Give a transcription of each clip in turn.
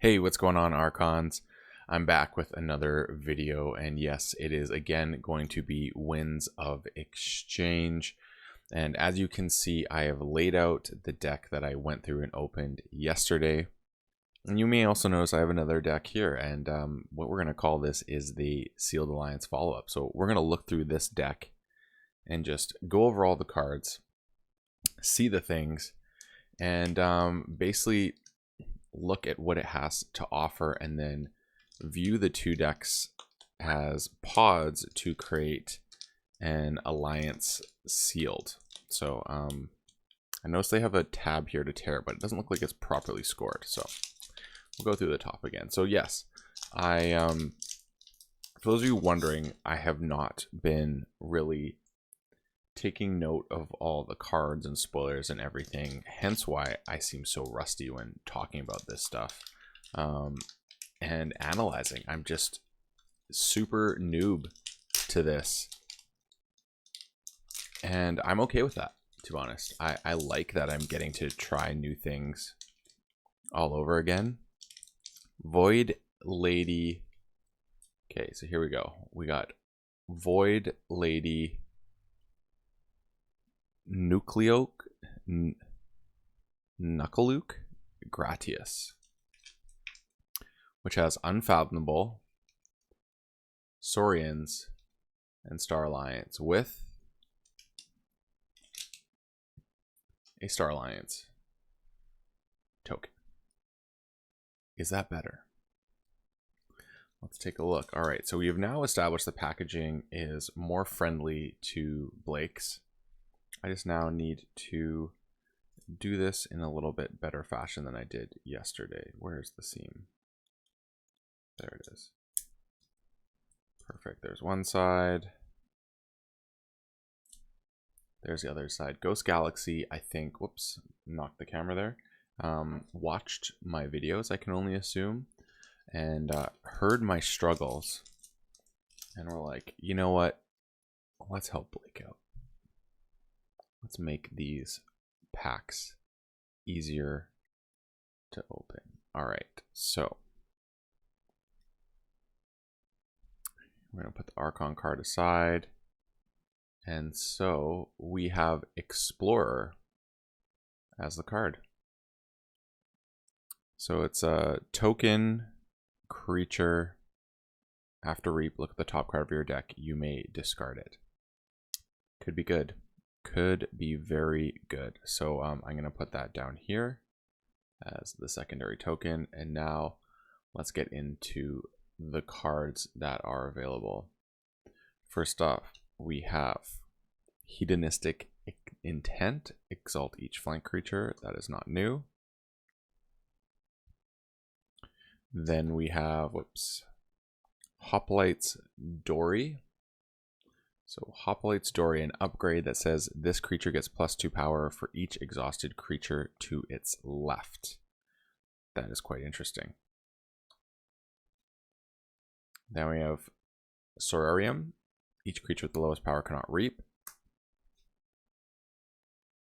Hey, what's going on, Archons? I'm back with another video, and yes, it is again going to be Winds of Exchange. And as you can see, I have laid out the deck that I went through and opened yesterday. And you may also notice I have another deck here, and what we're going to call this is the Sealed Alliance follow-up. So we're going to look through this deck and just go over all the cards, see the things, and basically look at what it has to offer, and then view the two decks as pods to create an alliance sealed. So I notice they have a tab here to tear, but it doesn't look like it's properly scored. So we'll go through the top again. So yes, I for those of you wondering, I have not been really taking note of all the cards and spoilers and everything, hence why I seem so rusty when talking about this stuff and analyzing. I'm just super noob to this, and I'm okay with that, to be honest. I like that I'm getting to try new things all over again. Void Lady. Okay, so here we go. We got Void Lady Nucleoke Knuckleluke Gratius, which has Unfathomable, Saurians, and Star Alliance with a Star Alliance token. Is that better? Let's take a look. All right, so we have now established the packaging is more friendly to Blake's. I just now need to do this in a little bit better fashion than I did yesterday. Where's the seam? There it is. Perfect. There's one side. There's the other side. Ghost Galaxy, I think, whoops, knocked the camera there. Watched my videos, I can only assume, and heard my struggles. And we're like, you know what? Let's help Blake out. Let's make these packs easier to open. All right, so we're going to put the Archon card aside. And so we have Explorer as the card. So it's a token creature. After Reap, look at the top card of your deck. You may discard it. Could be good. Could be very good. So I'm going to put that down here as the secondary token. And now let's get into the cards that are available. First off, we have Hedonistic Intent. Exalt each flank creature. That is not new. Then we have, Hoplites Dory. So Hoplites Dory, an upgrade that says this creature gets +2 power for each exhausted creature to its left. That is quite interesting. Then we have Sorarium. Each creature with the lowest power cannot reap.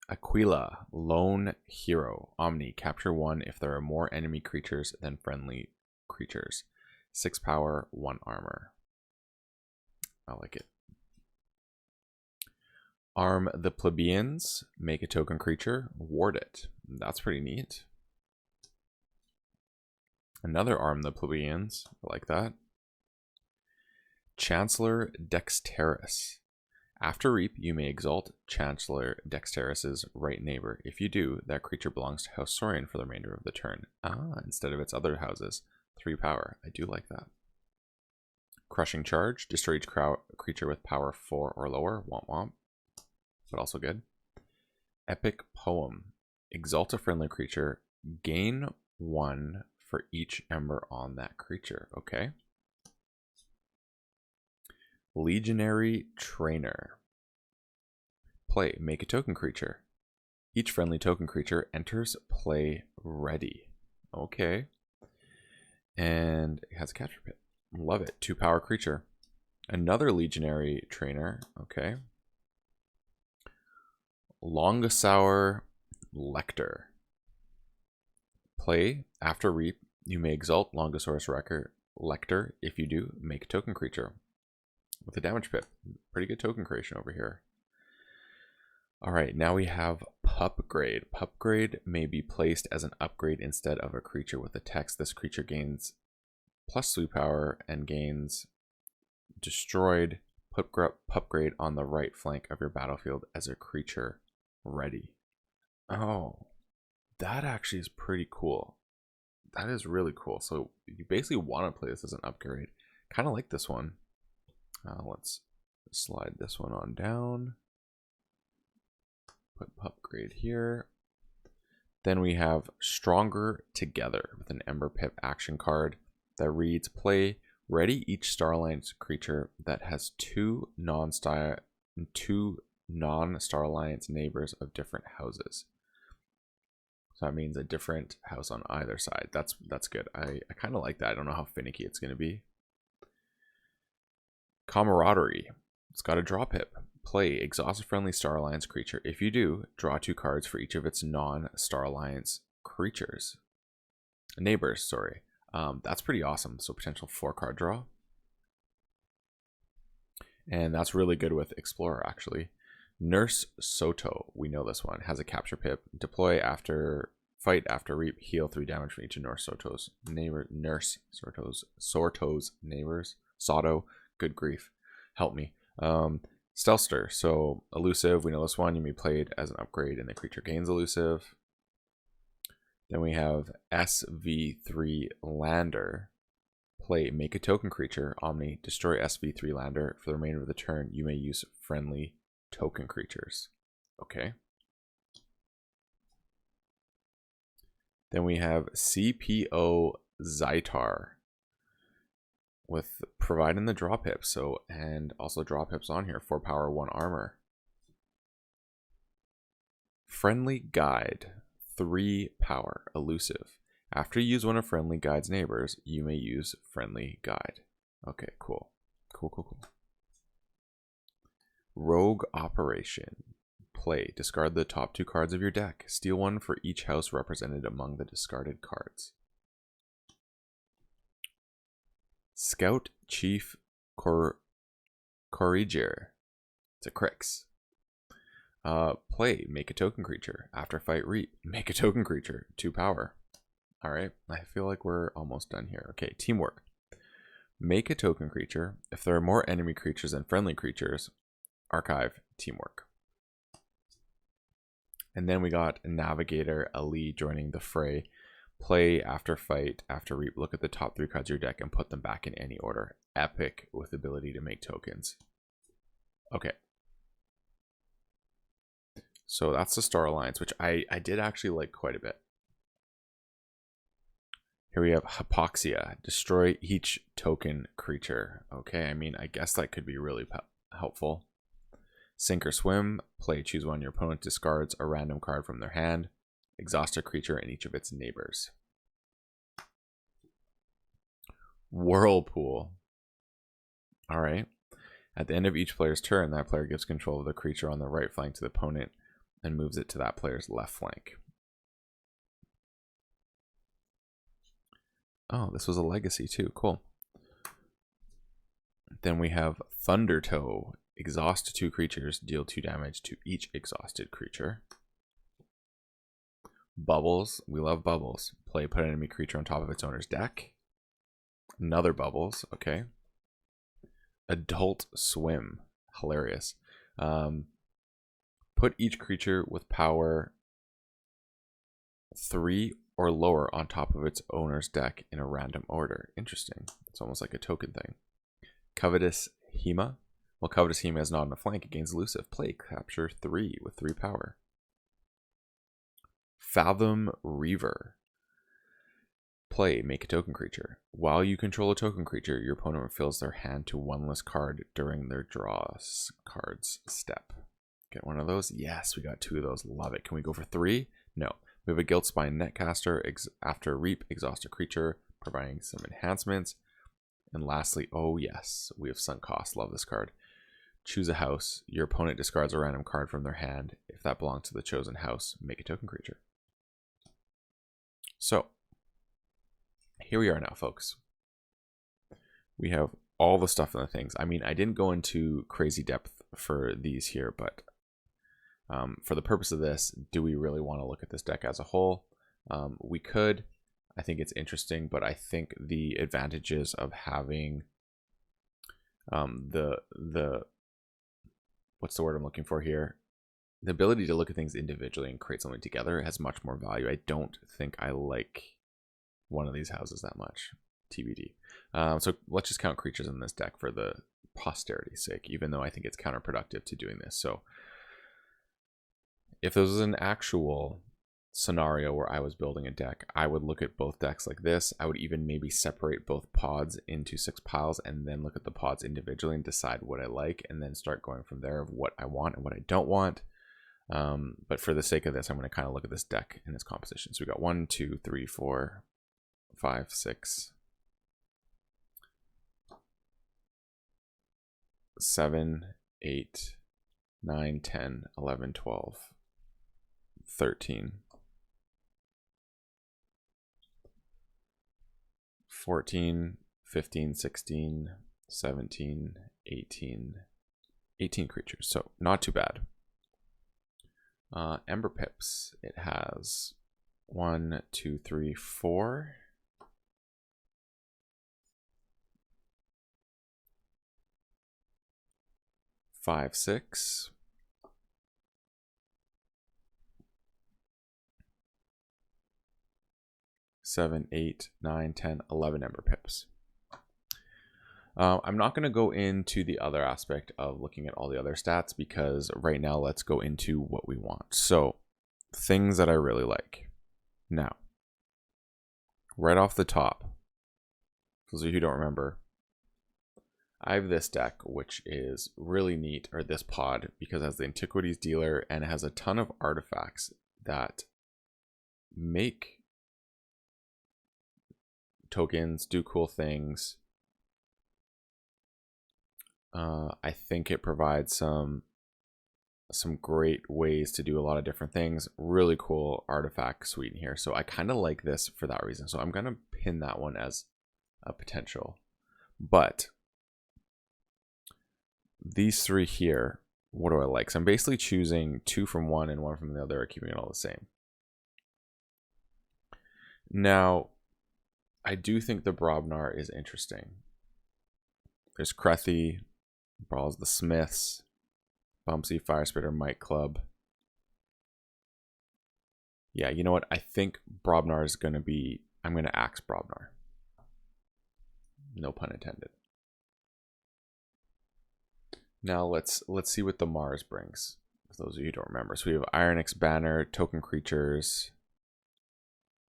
Aquila, Lone Hero. Omni, capture 1 if there are more enemy creatures than friendly creatures. 6 power, 1 armor. I like it. Arm the Plebeians. Make a token creature. Ward it. That's pretty neat. Another Arm the Plebeians. I like that. Chancellor Dexterous. After Reap, you may exalt Chancellor Dexterous's right neighbor. If you do, that creature belongs to House Saurian for the remainder of the turn. Instead of its other houses. 3 power. I do like that. Crushing Charge. Destroy each creature with power 4 or lower. Womp womp. But also good. Epic Poem. Exalt a friendly creature. Gain 1 for each ember on that creature. Okay. Legionary Trainer. Play. Make a token creature. Each friendly token creature enters play ready. Okay. And it has a catcher pit. Love it. 2 power creature. Another Legionary Trainer. Okay. Longosaur Lector. Play. After Reap, You may exalt Longosaurus Lecter. If you do, make a token creature with a damage pip. Pretty good token creation over here. All right, now we have Pupgrade. Pupgrade may be placed as an upgrade instead of a creature with a text. This creature gains +3 power and gains destroyed Pupgrade on the right flank of your battlefield as a creature ready. Oh, that actually is pretty cool. That is really cool. So you basically want to play this as an upgrade. Kind of like this one. Let's slide this one on down. Put Pupgrade here. Then we have Stronger Together with an Ember Pip action card that reads, play ready each Star Alliance creature that has two non-Star Alliance neighbors of different houses. So that means a different house on either side. That's good. I kind of like that. I don't know how finicky it's going to be. Camaraderie. It's got a draw pip. Play exhaust a friendly Star Alliance creature. If you do, draw 2 cards for each of its non-Star Alliance creatures. Neighbors, sorry. That's pretty awesome. So potential 4-card draw. And that's really good with Explorer, actually. Nurse Soto, we know this one, has a capture pip. Deploy after fight after reap, heal 3 damage from each of Nurse Soto's neighbors. Soto, good grief, help me. Stealthster, so elusive, we know this one, you may be played as an upgrade and the creature gains elusive. Then we have SV3 Lander. Play, make a token creature, Omni, destroy SV3 Lander. For the remainder of the turn, you may use friendly token creatures. Okay. Then we have CPO Zytar with providing the draw pips. So, and also draw pips on here, 4 power, 1 armor. Friendly Guide, 3 power, elusive. After you use one of Friendly Guide's neighbors, you may use Friendly Guide. Okay, cool. Cool. Rogue Operation. Play. Discard the top 2 cards of your deck. Steal 1 for each house represented among the discarded cards. Scout Chief Corrigier. It's a Crix. Play. Make a token creature. After fight reap. Make a token creature. 2 power. Alright. I feel like we're almost done here. Okay, teamwork. Make a token creature. If there are more enemy creatures than friendly creatures, archive teamwork. And then we got Navigator Ali joining the fray. Play after fight, after reap. Look at the top 3 cards of your deck and put them back in any order. Epic with the ability to make tokens. Okay. So that's the Star Alliance, which I did actually like quite a bit. Here we have Hypoxia. Destroy each token creature. Okay, I mean, I guess that could be really helpful. Sink or Swim. Play, choose one. Your opponent discards a random card from their hand. Exhaust a creature and each of its neighbors. Whirlpool. Alright. At the end of each player's turn, that player gives control of the creature on the right flank to the opponent and moves it to that player's left flank. Oh, this was a legacy too. Cool. Then we have Thundertoe. Exhaust 2 creatures, deal 2 damage to each exhausted creature. Bubbles. We love Bubbles. Play, put an enemy creature on top of its owner's deck. Another Bubbles. Okay. Adult Swim. Hilarious. Put each creature with power 3 or lower on top of its owner's deck in a random order. Interesting. It's almost like a token thing. Covetous Hema. Well, Covetous Hema is not on a flank. It gains elusive. Play, capture 3 with 3 power. Fathom Reaver. Play, make a token creature. While you control a token creature, your opponent refills their hand to 1 less card during their draw cards step. Get one of those? Yes, we got 2 of those. Love it. Can we go for 3? No. We have a Guilt Spine Netcaster. After reap, exhaust a creature, providing some enhancements. And lastly, oh yes, we have Sunk Cost. Love this card. Choose a house. Your opponent discards a random card from their hand. If that belongs to the chosen house, make a token creature. So, here we are now, folks. We have all the stuff in the things. I mean, I didn't go into crazy depth for these here, but for the purpose of this, do we really want to look at this deck as a whole? We could. I think it's interesting, but I think the advantages of having what's the word I'm looking for here? The ability to look at things individually and create something together has much more value. I don't think I like one of these houses that much, TBD. So let's just count creatures in this deck for the posterity's sake, even though I think it's counterproductive to doing this. So if this was an actual scenario where I was building a deck, I would look at both decks like this. I would even maybe separate both pods into 6 piles and then look at the pods individually and decide what I like, and then start going from there of what I want and what I don't want. But for the sake of this, I'm going to kind of look at this deck and its composition. So we got 1, 2, 3, 4, 5, 6, 7, 8, 9, 10, 11, 12, 13, 14, 15, 16, 17, 18 creatures. So not too bad. Ember Pips, it has 1, 2, 3, 4. 5, 6. 7, 8, 9, 10, 11 Ember Pips. I'm not going to go into the other aspect of looking at all the other stats, because right now let's go into what we want. So things that I really like. Now, right off the top, for those of you who don't remember, I have this deck, which is really neat, or this pod, because it has the Antiquities Dealer and it has a ton of artifacts that make tokens, do cool things. I think it provides some great ways to do a lot of different things. Really cool artifact suite in here. So I kind of like this for that reason. So I'm going to pin that one as a potential. But these 3 here, what do I like? So I'm basically choosing 2 from one and 1 from the other, keeping it all the same. Now, I do think the Brobnar is interesting. There's Crethy, Brawls the Smiths, Bumpsy, Fire Spitter, Might Club. Yeah, you know what? I think Brobnar is going to be... I'm going to axe Brobnar. No pun intended. Now let's see what the Mars brings, for those of you who don't remember. So we have Ironix Banner, token creatures,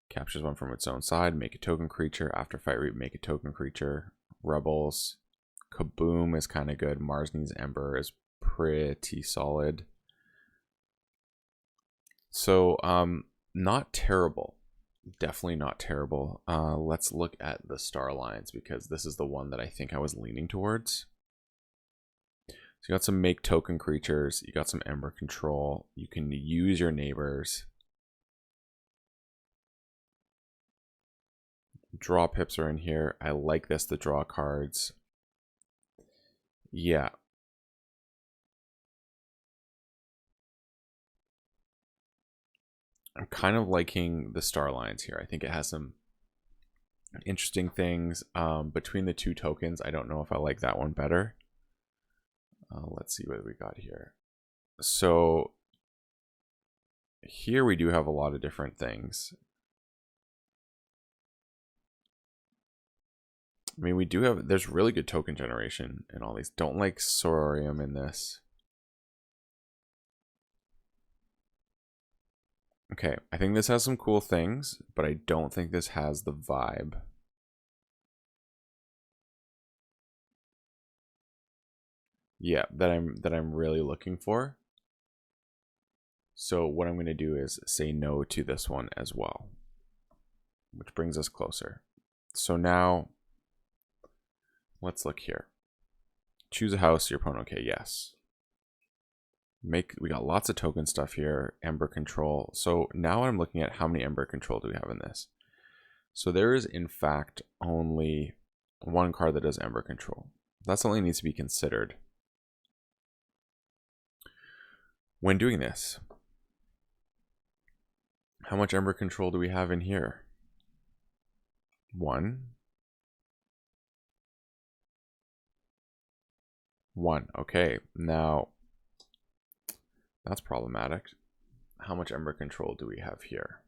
captures one from its own side, make a token creature. After fight reap, make a token creature. Rebels, Kaboom is kind of good. Mars Needs Ember is pretty solid. So not terrible, definitely not terrible. Let's look at the Star Alliance, because this is the one that I think I was leaning towards. So you got some make token creatures, you got some Ember control, you can use your neighbors. Draw pips are in here. I like this, the draw cards. Yeah. I'm kind of liking the Star Alliance here. I think it has some interesting things. Between the 2 tokens, I don't know if I like that one better. Let's see what we got here. So here we do have a lot of different things. I mean, we do have, there's really good token generation in all these. Don't like Sororium in this. Okay, I think this has some cool things, but I don't think this has the vibe. Yeah, that I'm really looking for. So what I'm going to do is say no to this one as well, which brings us closer. So now let's look here. Choose a house, your opponent. Okay, yes. We got lots of token stuff here. Ember control. So now I'm looking at how many Ember control do we have in this. So there is, in fact, only one card that does Ember Control. That only needs to be considered when doing this. How much Ember Control do we have in here? 1. 1. Okay, now that's problematic. How much Ember Control do we have here?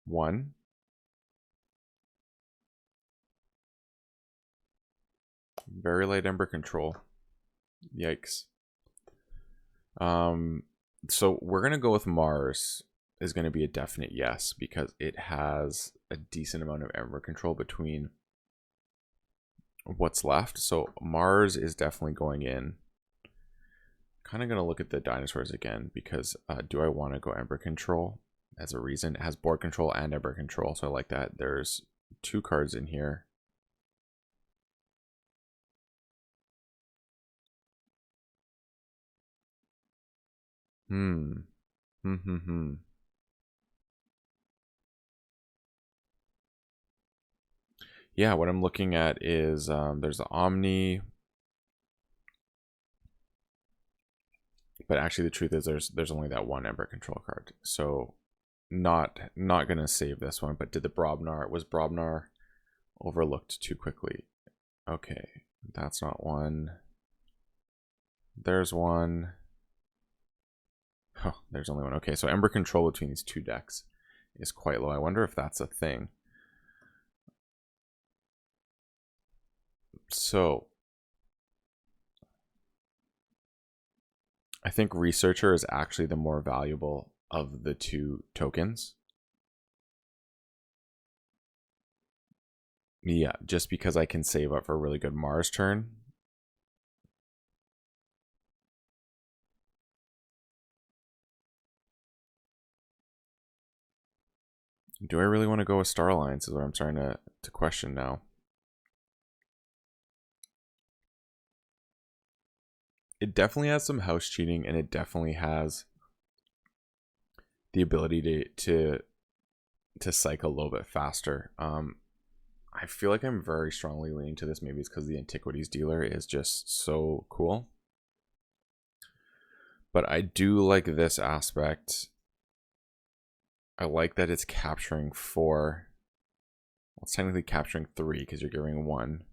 1. Very light Ember Control. Yikes. So we're going to go with Mars is going to be a definite yes, because it has a decent amount of Ember Control between what's left. So Mars is definitely going in. Kind of going to look at the dinosaurs again, because do I want to go Ember Control as a reason? It has board control and Ember Control, so I like that. There's 2 cards in here. Yeah, what I'm looking at is there's the Omni, but actually the truth is there's only that one Ember Control card, so not gonna save this one. But did the Brobnar, was Brobnar overlooked too quickly? Okay, that's not one. There's one. Oh, there's only one. Okay, so Ember Control between these 2 decks is quite low. I wonder if that's a thing. So I think Researcher is actually the more valuable of the 2 tokens. Yeah, just because I can save up for a really good Mars turn. Do I really want to go with Star Alliance is what I'm starting to question now. It definitely has some house cheating, and it definitely has the ability to cycle a little bit faster. I feel like I'm very strongly leaning to this. Maybe it's because the Antiquities dealer is just so cool. But I do like this aspect. I like that it's capturing 4. Well, it's technically capturing 3 because you're giving 1.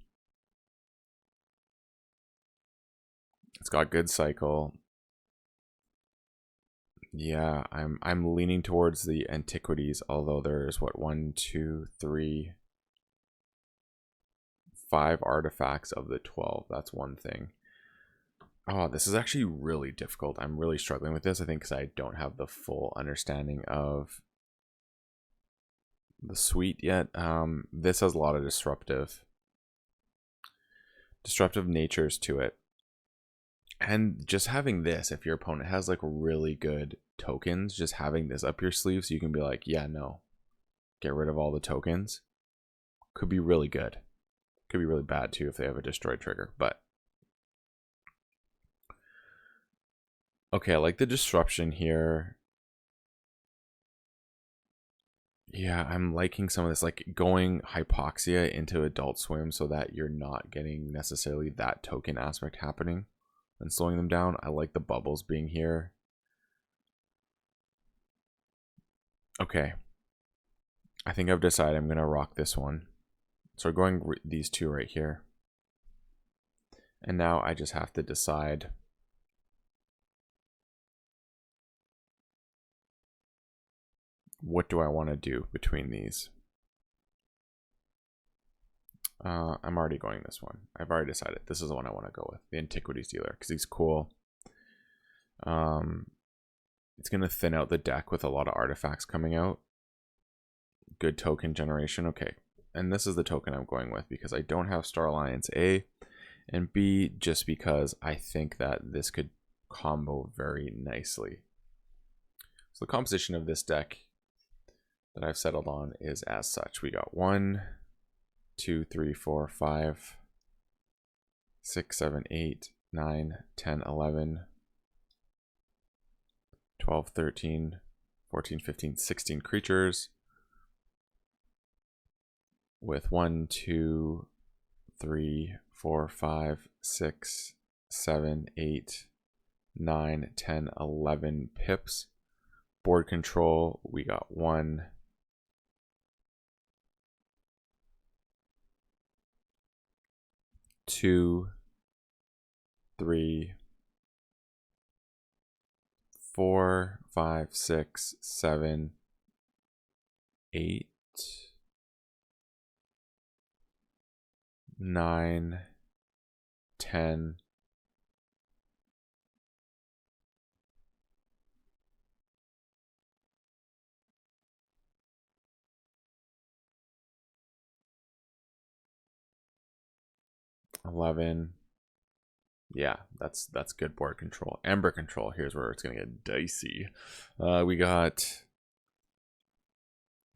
It's got good cycle. Yeah, I'm leaning towards the Antiquities, although there's what, 1, 2, 3, 5 artifacts of the 12. That's one thing. Oh, this is actually really difficult. I'm really struggling with this, I think, because I don't have the full understanding of the suite yet. This has a lot of disruptive natures to it. And just having this, if your opponent has like really good tokens, just having this up your sleeve so you can be like, yeah, no, get rid of all the tokens, could be really good. Could be really bad too if they have a destroy trigger. But okay, I like the disruption here. Yeah, I'm liking some of this, like going Hypoxia into Adult Swim so that you're not getting necessarily that token aspect happening and slowing them down. I like the bubbles being here. Okay. I think I've decided I'm going to rock this one. So we're going these 2 right here. And now I just have to decide what do I want to do between these. I'm already going this one. I've already decided. This is the one I want to go with. The Antiquities dealer, because he's cool. It's going to thin out the deck with a lot of artifacts coming out. Good token generation. Okay. And this is the token I'm going with because I don't have Star Alliance A, and B, just because I think that this could combo very nicely. So the composition of this deck that I've settled on is as such. We got 1, 2, 3, 4, 5, 6, 7, 8, 9, 10, 11, 12, 13, 14, 15, 16 creatures with 1, 2, 3, 4, 5, 6, 7, 8, 9, 10, 11 pips. Board control, we got 1, 2, 3, 4, 5, 6, 7, 8, 9, 10, 11. Yeah, that's good board control. Ember control, here's where it's gonna get dicey. We got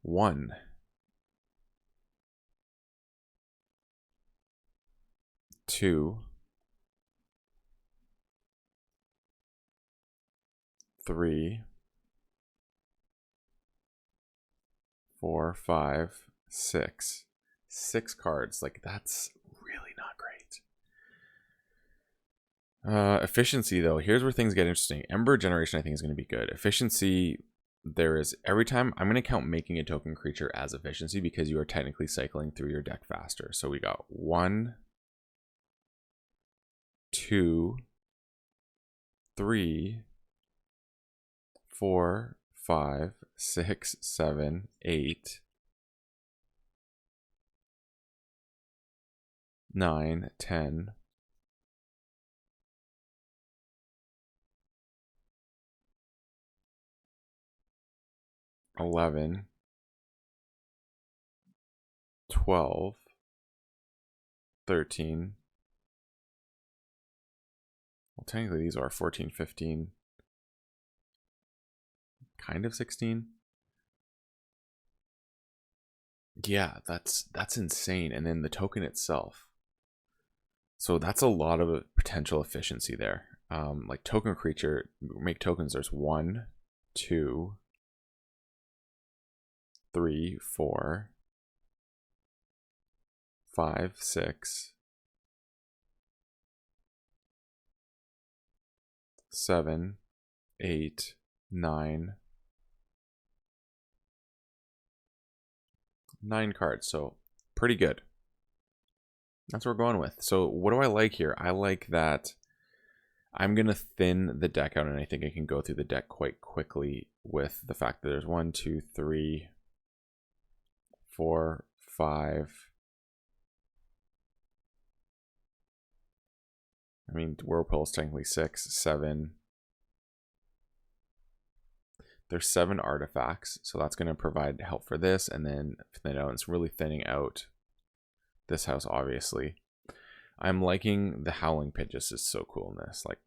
1, 2, 3, 4, 5, 6. 6 cards. Like, that's really not great. Efficiency, though, here's where things get interesting. Ember generation, I think, is going to be good. Efficiency, there is every time I'm going to count making a token creature as efficiency because you are technically cycling through your deck faster. So we got 1, 2, 3, 4, 5, 6, 7, 8, 9, 10, 11, 12, 13. Well, technically these are 14, 15, kind of 16. Yeah, that's insane. And then the token itself. So that's a lot of potential efficiency there. Like token creature, make tokens, there's 1, 2, 3, 4, 5, 6, 7, 8, 9. 9 cards, so pretty good. That's what we're going with. So what do I like here? I like that I'm going to thin the deck out, and I think I can go through the deck quite quickly with the fact that there's 1, 2, 3, 4, 5. I mean, Whirlpool is technically 6, 7. There's 7 artifacts, so that's going to provide help for this, and then thin it out. It's really thinning out this house, obviously. I'm liking the Howling Pit, just is so cool in this. Like,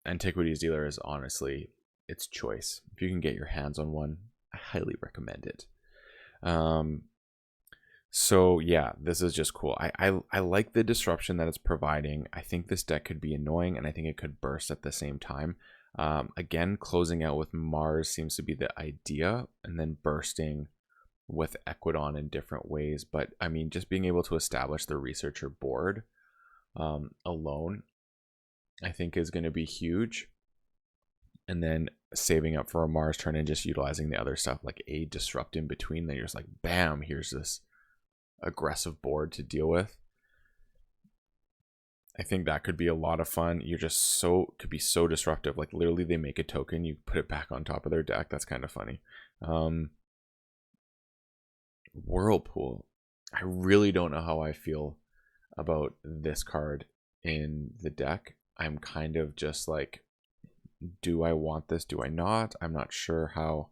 Antiquities Dealer is honestly its choice. If you can get your hands on one, I highly recommend it. So yeah, this is just cool. I like the disruption that it's providing. I think this deck could be annoying, and I think it could burst at the same time. Again, closing out with Mars seems to be the idea, and then bursting with Equidon in different ways. But I mean, just being able to establish the researcher board alone, I think is going to be huge. And then saving up for a Mars turn and just utilizing the other stuff like a disrupt in between. Then you're just like, bam, here's this aggressive board to deal with. I think that could be a lot of fun. You're just could be so disruptive. Like literally they make a token, you put it back on top of their deck. That's kind of funny. Whirlpool. I really don't know how I feel about this card in the deck. I'm kind of just like, do I want this? Do I not? I'm not sure how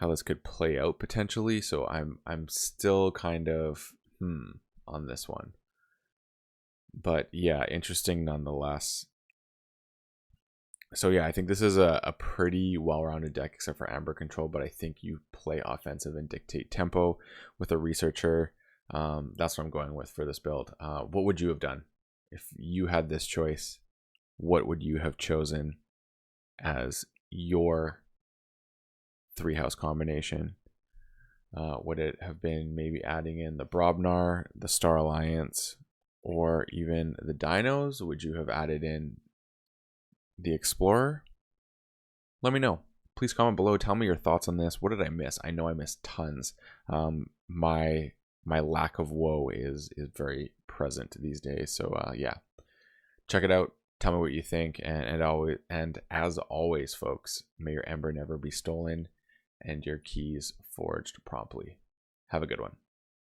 this could play out potentially. So I'm still kind of on this one. But yeah, interesting nonetheless. So yeah, I think this is a pretty well-rounded deck except for Amber Control, but I think you play offensive and dictate tempo with a researcher. That's what I'm going with for this build. What would you have done if you had this choice? What would you have chosen? as your 3-house combination? Would it have been maybe adding in the Brobnar, the Star Alliance, or even the Dinos? Would you have added in the Explorer? Let me know. Please comment below. Tell me your thoughts on this. What did I miss? I know I missed tons. My lack of woe is very present these days. So yeah, check it out. Tell me what you think. And as always, folks, may your ember never be stolen and your keys forged promptly. Have a good one.